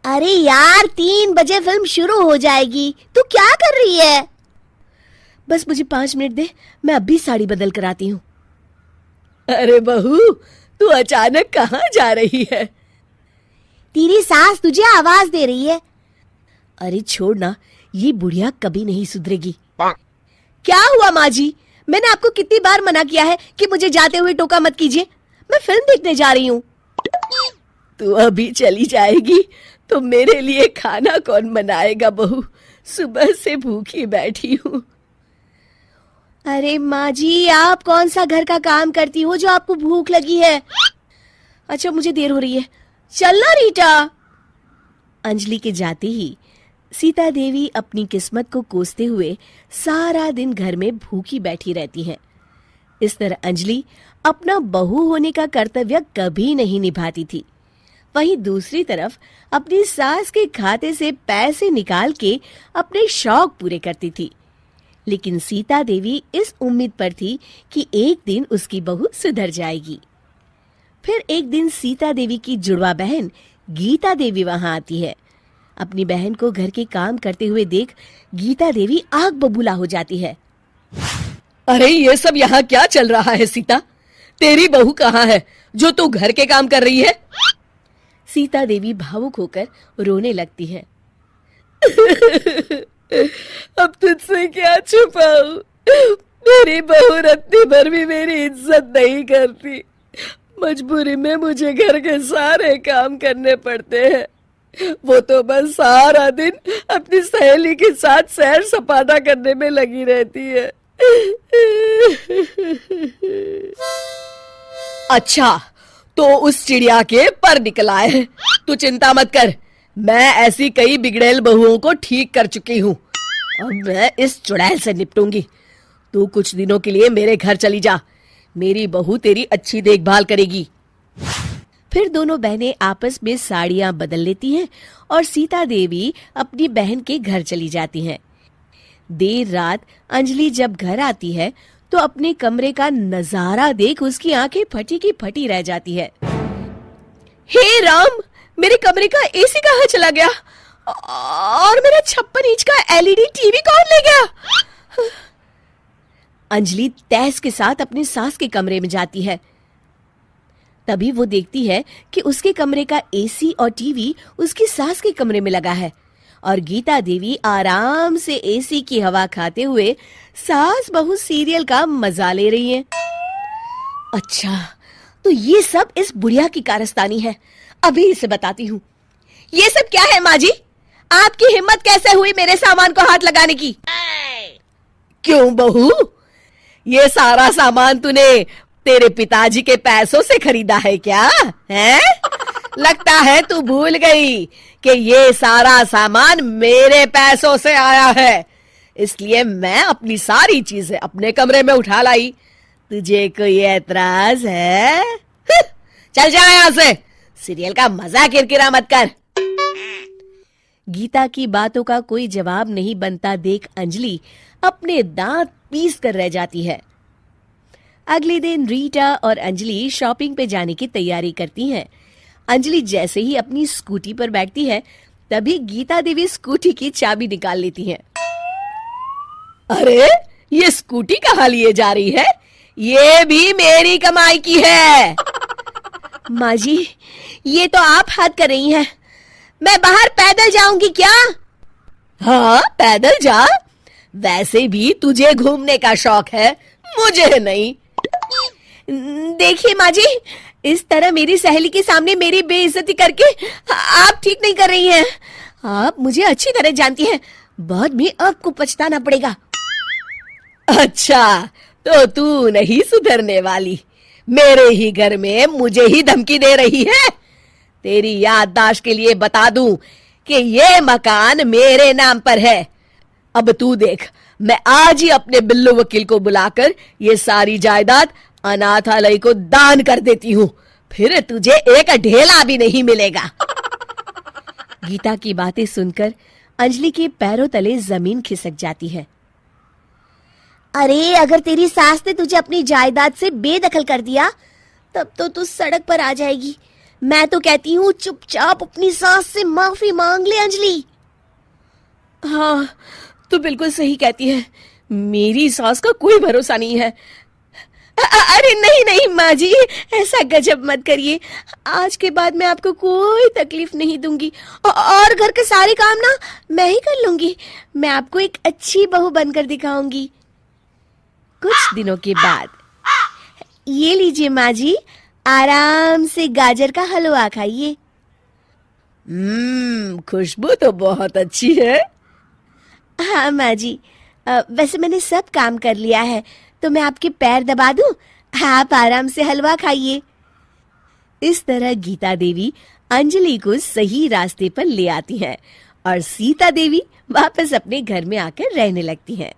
अरे यार 3 बजे फिल्म शुरू हो जाएगी, तू क्या कर रही है? बस मुझे 5 मिनट दे, मैं अभी साड़ी बदल कर आती हूँ। अरे बहू, तू अचानक कहाँ जा रही है? तेरी सास तुझे आवाज दे रही है। अरे छोड़ ना, ये बुढ़िया कभी नहीं सुधरेगी। क्या हुआ माँ जी? मैंने आपको कितनी बार मना किया है कि मुझे जाते हुए टोका मत कीजिए। मैं फिल्म देखने जा रही हूँ। तू अभी चली जाएगी तो मेरे लिए खाना कौन बनाएगा बहू? सुबह से भूखी बैठी हूँ। अरे माँ जी, आप कौन सा घर का काम करती हो जो आपको भूख लगी है? अच्छा, मुझे देर हो रही है, चलना रीटा। अंजलि के जाते ही सीता देवी अपनी किस्मत को कोसते हुए सारा दिन घर में भूखी बैठी रहती है। इस तरह अंजलि अपना बहू होने का कर्तव्य कभी नहीं निभाती थी। वहीं दूसरी तरफ अपनी सास के खाते से पैसे निकाल के अपने शौक पूरे करती थी। लेकिन सीता देवी इस उम्मीद पर थी कि एक दिन उसकी बहू सुधर जाएगी। फिर एक दिन सीता देवी की जुड़वा बहन गीता देवी वहां आती है। अपनी बहन को घर के काम करते हुए देख गीता देवी आग बबूला हो जाती है। अरे ये सब यहाँ क्या चल रहा है सीता? तेरी बहू कहाँ है जो तू घर के काम कर रही है? सीता देवी भावुक होकर रोने लगती है। अब तुझसे क्या छुपाऊं? मेरी बहू रत्ती भर भी मेरी इज्जत नहीं करती। मजबूरी में मुझे घर के सारे काम करने पड़ते हैं। वो तो बस सारा दिन अपनी सहेली के साथ सैर सपाटा करने में लगी रहती है। अच्छा, तो उस चिड़िया के पर निकल आए। तू चिंता मत कर, मैं ऐसी कई बिगड़ैल बहुओं को ठीक कर चुकी हूँ। अब मैं इस चुड़ैल से निपटूंगी। तू कुछ दिनों के लिए मेरे घर चली जा, मेरी बहू तेरी अच्छी देखभाल करेगी। फिर दोनों बहनें आपस में साड़ियां बदल लेती हैं और सीता देवी अपनी बहन के घर चली जाती हैं। देर रात अंजलि जब घर आती है तो अपने कमरे का नजारा देख उसकी आंखें फटी की फटी रह जाती है। हे राम, मेरे कमरे का एसी कहाँ चला गया? और मेरा 56 इंच का एलईडी टीवी कौन ले गया? अंजलि तैस के साथ अपने सास के कमरे में जाती है। तभी वो देखती है कि उसके कमरे का एसी और टीवी उसकी सास के कमरे में लगा है और गीता देवी आराम से एसी की हवा खाते हुए सास बहू सीरियल का मजा ले रही हैं। अच्छा, तो ये सब इस बुढ़िया की कारस्तानी है। अभी इसे बताती हूँ। ये सब क्या है माँ जी? आपकी हिम्मत कैसे हुई मेरे सामान को हाथ लगाने की? क्यों बहू, ये सारा सामान तूने तेरे पिताजी के पैसों से खरीदा है क्या? हैं? लगता है तू भूल गई कि ये सारा सामान मेरे पैसों से आया है, इसलिए मैं अपनी सारी चीजें अपने कमरे में उठा लाई। तुझे कोई एतराज है? चल जा यहाँ से, सीरियल का मजा किरकिरा मत कर। गीता की बातों का कोई जवाब नहीं बनता देख अंजलि अपने दांत पीस कर रह जाती है। अगले दिन रीटा और अंजलि शॉपिंग पे जाने की तैयारी करती हैं। अंजलि जैसे ही अपनी स्कूटी पर बैठती है तभी गीता देवी स्कूटी की चाबी निकाल लेती हैं। अरे, ये स्कूटी कहाँ लिए जा रही है? ये भी मेरी कमाई की है। माँ जी, ये तो आप हद कर रही हैं। मैं बाहर पैदल जाऊंगी क्या? हाँ, पैदल जा। वैसे भी तुझे घूमने का शौक है, मुझे नहीं। देखिए माँ जी, इस तरह मेरी सहेली के सामने मेरी बेइज्जती करके आप ठीक नहीं कर रही हैं। आप मुझे अच्छी तरह जानती हैं, बाद में आपको पछताना पड़ेगा। अच्छा, तो तू नहीं सुधरने वाली, मेरे ही घर में मुझे ही धमकी दे रही है। तेरी याददाश्त के लिए बता दूं कि ये मकान मेरे नाम पर है। अब तू देख, मैं आज ही अपने बिल्लू वकील को बुलाकर ये सारी जायदाद अनाथालय को दान कर देती हूँ, फिर तुझे एक ढेला भी नहीं मिलेगा। गीता की बातें सुनकर अंजलि के पैरों तले जमीन खिसक जाती है। अरे, अगर तेरी सास ने तुझे अपनी जायदाद से बेदखल कर दिया तब तो तू सड़क पर आ जाएगी। मैं तो कहती हूँ चुपचाप अपनी सास से माफी मांग ले अंजलि। हाँ, तो बिल्कुल सही कहती है, मेरी सास का कोई भरोसा नहीं है। अरे नहीं नहीं माँ जी, ऐसा गजब मत करिए। आज के बाद मैं आपको कोई तकलीफ नहीं दूंगी और घर के सारे काम ना मैं ही कर लूंगी। मैं आपको एक अच्छी बहू बनकर दिखाऊंगी। कुछ दिनों के बाद, ये लीजिए माँ जी, आराम से गाजर का हलवा खाइए। खुशबू तो बहुत अच्छी है। हाँ माँ जी, वैसे मैंने सब काम कर लिया है, तो मैं आपके पैर दबा दूं, आप आराम से हलवा खाइए। इस तरह गीता देवी अंजलि को सही रास्ते पर ले आती हैं और सीता देवी वापस अपने घर में आकर रहने लगती हैं।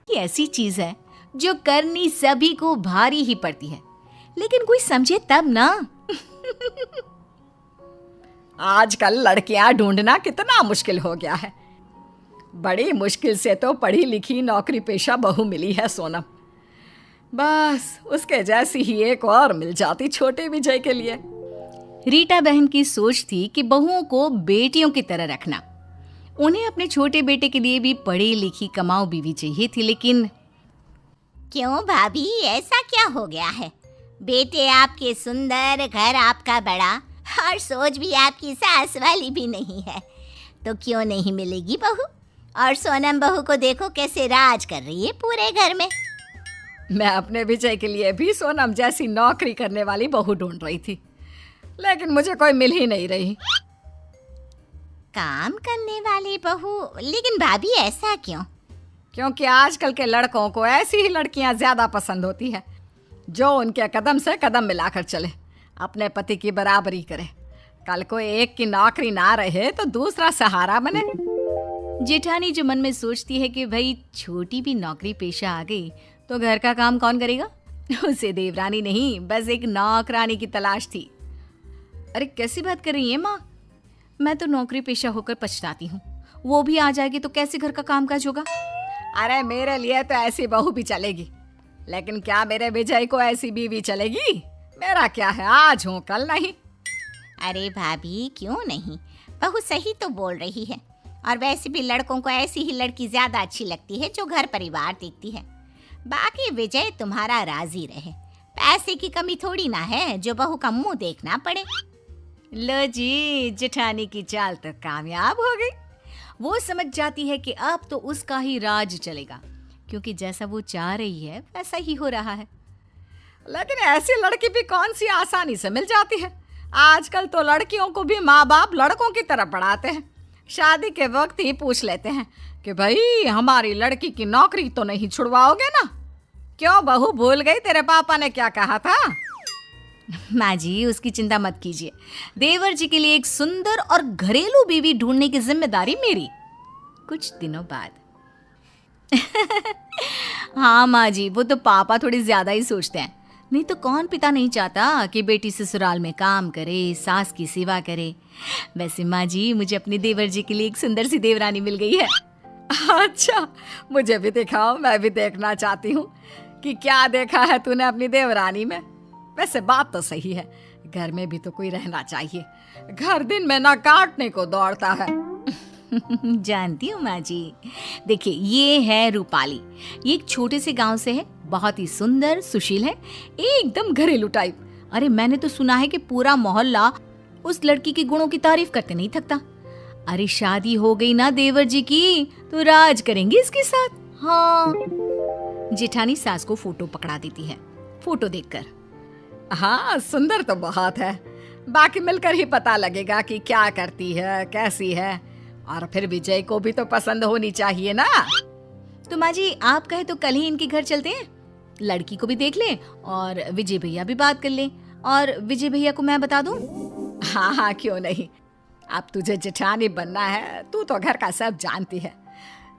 ये ऐसी चीज है जो करनी सभी को भारी ही पड़ती है, लेकिन कोई समझे तब ना। आजकल लड़कियां ढूंढना कितना मुश्किल हो गया है। बड़ी मुश्किल से तो पढ़ी लिखी नौकरी पेशा बहू मिली है सोनम। बस उसके जैसी ही एक और मिल जाती छोटे विजय के लिए। रीटा बहन की सोच थी कि बहुओं को बेटियों की तरह रखना। उन्हें अपने छोटे बेटे के लिए भी पढ़ी लिखी कमाऊ बीवी चाहिए थी, लेकिन क्यों भाभी, ऐसा क्या हो गया है? बेटे आपके सुंदर, घर आपका बड़ा और सोच भी आपकी सास वाली भी नहीं है, तो क्यों नहीं मिलेगी बहू? और सोनम बहू को देखो कैसे राज कर रही है पूरे घर में। मैं अपने विजय के लिए भी सोनम जैसी नौकरी करने वाली बहू ढूंढ रही थी, लेकिन मुझे कोई मिल ही नहीं रही। काम करने वाली बहू? लेकिन भाभी ऐसा क्यों? क्योंकि आजकल के लड़कों को ऐसी ही लड़कियां ज्यादा पसंद होती है जो उनके कदम से कदम मिलाकर चले, अपने पति की बराबरी करे। कल को एक की नौकरी ना रहे तो दूसरा सहारा बने। जेठानी जो मन में सोचती है कि भाई छोटी भी नौकरी पेशा आ गई तो घर का काम कौन करेगा, उसे देवरानी नहीं बस एक नौकरानी की तलाश थी। अरे कैसी बात कर रही है माँ, मैं तो नौकरी पेशा होकर पछताती हूँ। वो भी आ जाएगी तो कैसे घर का कामकाज होगा? अरे मेरे लिए तो ऐसी बहू भी चलेगी, लेकिन क्या मेरे विजय को ऐसी बीवी चलेगी? मेरा क्या है, आज हूँ कल नहीं। अरे भाभी क्यों नहीं, बहू सही तो बोल रही है। और वैसे भी लड़कों को ऐसी ही लड़की ज्यादा अच्छी लगती है जो घर परिवार देखती है। बाकी विजय तुम्हारा राजी रहे, पैसे की कमी थोड़ी ना है जो बहू का मुंह देखना पड़े। लो जी, जेठानी की चाल तो कामयाब हो गई। वो समझ जाती है कि अब तो उसका ही राज चलेगा, क्योंकि जैसा वो चाह रही है वैसा ही हो रहा है। लेकिन ऐसी लड़की भी कौन सी आसानी से मिल जाती है। आजकल तो लड़कियों को भी माँ बाप लड़कों की तरह पढ़ाते हैं। शादी के वक्त ही पूछ लेते हैं कि भाई हमारी लड़की की नौकरी तो नहीं छुड़वाओगे ना? क्यों बहू, भूल गई तेरे पापा ने क्या कहा था? माँ जी उसकी चिंता मत कीजिए, देवर जी के लिए एक सुंदर और घरेलू बीवी ढूंढने की जिम्मेदारी मेरी। कुछ दिनों बाद हाँ माँ जी, वो तो पापा थोड़ी ज्यादा ही सोचते हैं, नहीं तो कौन पिता नहीं चाहता कि बेटी ससुराल में काम करे, सास की सेवा करे। वैसे माँ जी मुझे अपने देवर जी के लिए एक सुंदर सी देवरानी मिल गई है। अच्छा, मुझे भी दिखाओ, मैं भी देखना चाहती हूँ कि क्या देखा है तूने अपनी देवरानी में। वैसे बात तो सही है, घर में भी तो कोई रहना चाहिए। घर दिन में ना काटने को दौड़ता है। जानती हूँ माँ जी। देखिए ये है रूपाली, ये एक छोटे से गांव से है, बहुत ही सुंदर सुशील है, एकदम घरेलू टाइप। अरे मैंने तो सुना है कि पूरा मोहल्ला उस लड़की के गुणों की तारीफ करते नहीं थकता। अरे शादी हो गई ना देवर जी की तो राज करेंगे इसके साथ। हाँ, जेठानी सास को फोटो पकड़ा देती है। फोटो देखकर हाँ सुंदर तो बहुत है, बाकी मिलकर ही पता लगेगा कि क्या करती है, कैसी है। और फिर विजय को भी तो पसंद होनी चाहिए ना। तो माँ जी आप कहे तो कल ही इनके घर चलते हैं, लड़की को भी देख लें और विजय भैया भी बात कर लें, और विजय भैया को मैं बता दूं। हाँ हाँ क्यों नहीं, अब तुझे जेठानी बनना है, तू तो घर का सब जानती है,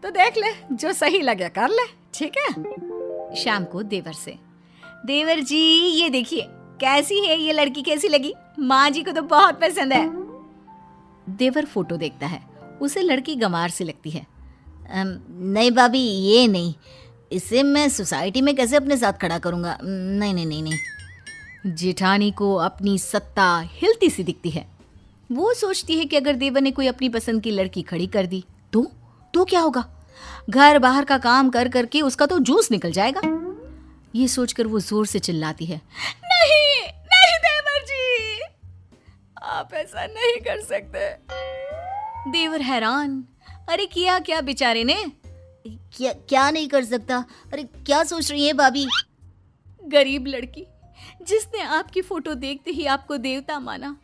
तो देख ले, जो सही लगे कर ले, ठीक है। शाम को देवर से, देवर जी ये देखिए कैसी है ये लड़की, कैसी लगी? माँ जी को तो बहुत पसंद है। देवर फोटो देखता है, उसे लड़की गंवार सी लगती है। नहीं भाभी ये नहीं, इसे मैं सोसाइटी में कैसे अपने साथ खड़ा करूंगा? नहीं नहीं नहीं नहीं। जेठानी को अपनी सत्ता हिलती सी दिखती है। वो सोचती है कि अगर देवर ने कोई अपनी पसंद की लड़की खड़ी कर दी तो क्या होगा? घर बाहर का काम कर करके उसका तो जूस निकल जाएगा। ये सोचकर वो जोर से चिल्लाती है, नहीं नहीं देवर जी, आप ऐसा नहीं कर सकते। देवर हैरान, अरे किया क्या बेचारे ने? क्या नहीं कर सकता? अरे क्या सोच रही है भाभी? गरीब लड़की जिसने आपकी फोटो देखते ही आपको देवता माना,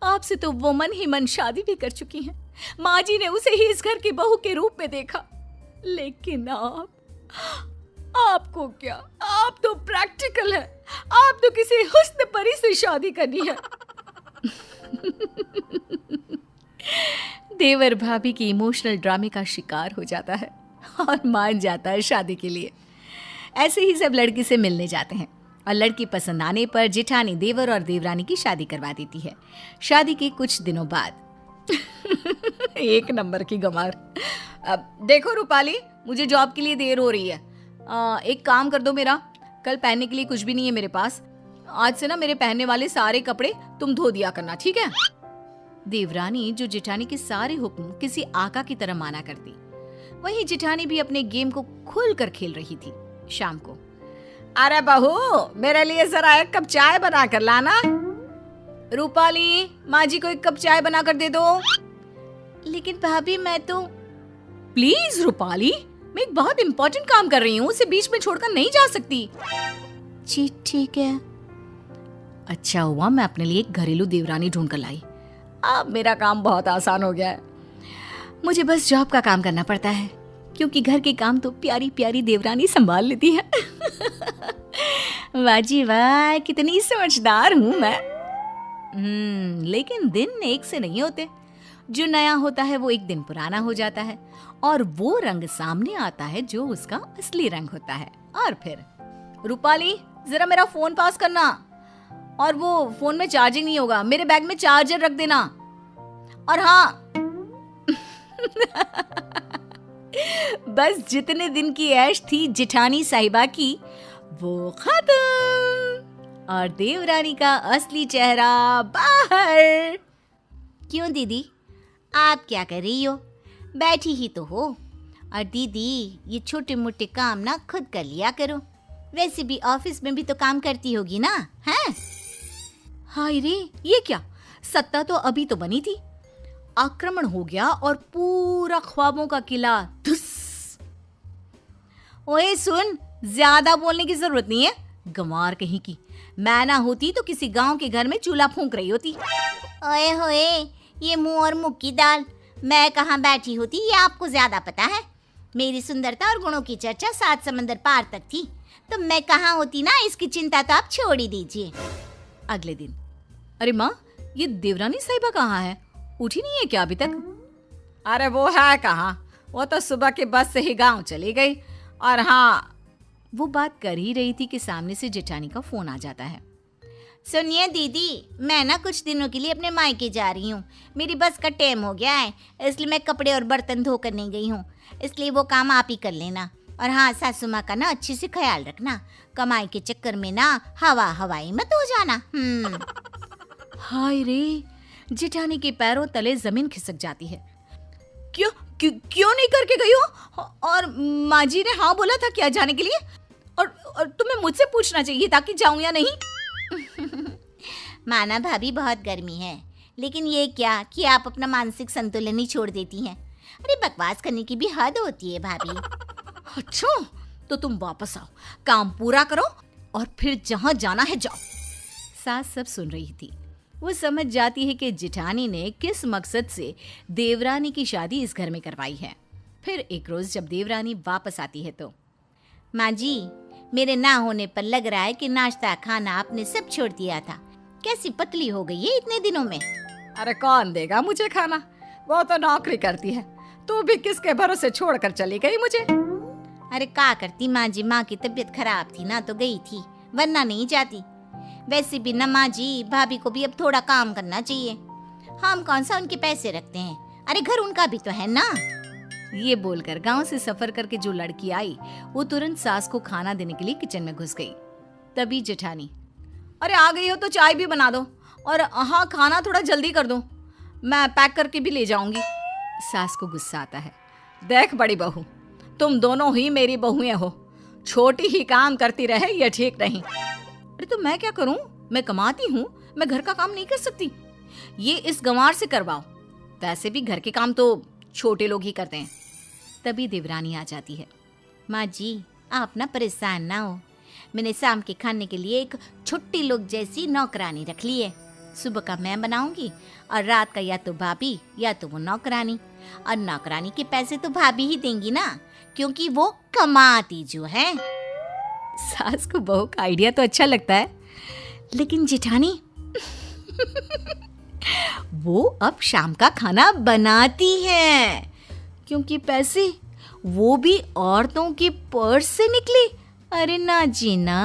आपसे तो वो मन ही मन शादी भी कर चुकी हैं। माँ जी ने उसे ही इस घर की बहू के रूप में देखा, लेकिन आपको क्या? आप तो प्रैक्टिकल है, आप तो किसी हुस्न परी से शादी करनी है। देवर भाभी की इमोशनल ड्रामे का शिकार हो जाता है और मान जाता है शादी के लिए। ऐसे ही सब लड़की से मिलने जाते हैं और लड़की पसंद आने पर जेठानी देवर और देवरानी की शादी करवा देती है। शादी के कुछ दिनों बाद एक नंबर की गंवार। अब देखो रूपाली, मुझे जॉब के लिए देर हो रही है। एक काम कर दो, मेरा कल पहनने के लिए कुछ भी नहीं है मेरे पास। आज से ना मेरे पहनने वाले सारे कपड़े तुम धो दिया करना, ठीक है? देवरानी जो जेठानी के सारे हुक्म किसी आका की तरह माना करती, वहीं जेठानी भी अपने गेम को खुल कर खेल रही थी। शाम को, अरे बहू, मेरे लिए जरा एक कप चाय बना कर लाना। रूपाली, माँ जी को एक कप चाय बना कर दे दो। लेकिन भाभी मैं तो। प्लीज रूपाली, मैं एक बहुत इंपॉर्टेंट काम कर रही हूँ, उसे बीच में छोड़कर नहीं जा सकती। जी ठीक है। अच्छा हुआ मैं अपने लिए एक घरेलू देवरानी ढूंढ कर लाई। अब मेरा काम बहुत आसान हो गया है। मुझे बस जॉब का काम करना पड़ता है, क्योंकि घर के काम तो प्यारी प्यारी देवरानी संभाल लेती है। वाह जी वाह, कितनी समझदार हूँ मैं। लेकिन दिन एक से नहीं होते। जो नया होता है वो एक दिन पुराना हो जाता है और वो रंग सामने आता है जो उसका असली रंग होता है। और फिर, रूपाली जरा मेरा फोन पास करना, और वो फोन में चार्जिंग नहीं होगा, मेरे बैग में चार्जर रख देना। और हाँ बस जितने दिन की ऐश थी जेठानी साहिबा की, वो खत्म और देवरानी का असली चेहरा बाहर। क्यों दीदी, आप क्या कर रही हो? बैठी ही तो हो। और दीदी, ये छोटे मोटे काम ना खुद कर लिया करो। वैसे भी ऑफिस में भी तो काम करती होगी ना, हैं? हाय रे, ये क्या? सत्ता तो अभी तो बनी थी, आक्रमण हो गया और पूरा ख्वाबों का किला धुस। ओए सुन, ज्यादा बोलने की जरूरत नहीं है, गंवार कहीं की। मैं ना होती तो किसी गांव के घर में चूल्हा फूंक रही होती। ओए होए, ये मुंह और मुख की दाल। मैं कहाँ बैठी होती ये आपको ज्यादा पता है। मेरी सुंदरता और गुणों की चर्चा 7 समंदर पार तक थी, तो मैं कहाँ होती ना, इसकी चिंता तो आप छोड़ ही दीजिए। अगले दिन, अरे माँ, ये देवरानी साहिबा कहाँ है? उठी नहीं है क्या अभी तक? अरे वो है कहाँ, वो तो सुबह के बस से ही गांव चली गई। और हाँ, वो बात कर ही रही थी कि सामने से जेठानी का फोन आ जाता है। सुनिए दीदी, मैं ना कुछ दिनों के लिए अपने मायके जा रही हूँ। मेरी बस का टाइम हो गया है, इसलिए मैं कपड़े और बर्तन धो कर नहीं गई हूँ, इसलिए वो काम आप ही कर लेना। और हाँ, सासू माँ का ना अच्छे से ख्याल रखना, कमाई के चक्कर में ना हवाई मत हो जाना। हाय रे, जेठानी के पैरों तले जमीन खिसक जाती है। क्यों नहीं करके गई हो? और माँ जी ने हाँ बोला था क्या जाने के लिए? और तुम्हें मुझसे पूछना चाहिए था कि जाऊं या नहीं। माना भाभी, बहुत गर्मी है, लेकिन ये क्या कि आप अपना मानसिक संतुलन ही छोड़ देती हैं। अरे बकवास करने की भी हद होती है भाभी। अच्छा, तो तुम वापस आओ, काम पूरा करो और फिर जहां जाना है जाओ। सास सब सुन रही थी। वो समझ जाती है कि जेठानी ने किस मकसद से देवरानी की शादी इस घर में करवाई है। फिर एक रोज जब देवरानी वापस आती है तो, माँ जी, मेरे ना होने पर लग रहा है कि नाश्ता खाना आपने सब छोड़ दिया था। कैसी पतली हो गई है इतने दिनों में। अरे कौन देगा मुझे खाना, वो तो नौकरी करती है। तू भी किसके भरोसे छोड़कर चली गई मुझे? अरे क्या करती माँ जी, माँ की तबीयत खराब थी ना तो गई थी, वरना नहीं जाती। वैसे भी ना माँ जी, भाभी को भी अब थोड़ा काम करना चाहिए। हम कौन सा उनके पैसे रखते हैं, अरे घर उनका भी तो है ना। ये बोलकर गांव से सफर करके जो लड़की आई, वो तुरंत सास को खाना देने के लिए किचन में घुस गई। तभी जेठानी, अरे आ गई हो तो चाय भी बना दो, और हाँ खाना थोड़ा जल्दी कर दो, मैं पैक करके भी ले जाऊंगी। सास को गुस्सा आता है। देख बड़ी बहू, तुम दोनों ही मेरी बहुएं हो, छोटी ही काम करती रहे ये ठीक नहीं। अरे तो मैं क्या करूं, मैं कमाती हूँ, मैं घर का काम नहीं कर सकती? ये इस गंवार से करवाओ, वैसे भी घर के काम तो छोटे लोग ही करते हैं। तभी देवरानी आ जाती है। माँ जी, आप ना परेशान ना हो, मैंने शाम के खाने के लिए एक छोटी लोग जैसी नौकरानी रख ली है। सुबह का मैं बनाऊंगी और रात का या तो भाभी या तो वो नौकरानी, और नौकरानी के पैसे तो भाभी ही देंगी ना, क्योंकि वो कमाती जो है। सास को बहू का आइडिया तो अच्छा लगता है, लेकिन जेठानी वो अब शाम का खाना बनाती है, क्योंकि पैसे वो भी औरतों के पर्स से निकले। अरे ना जी ना।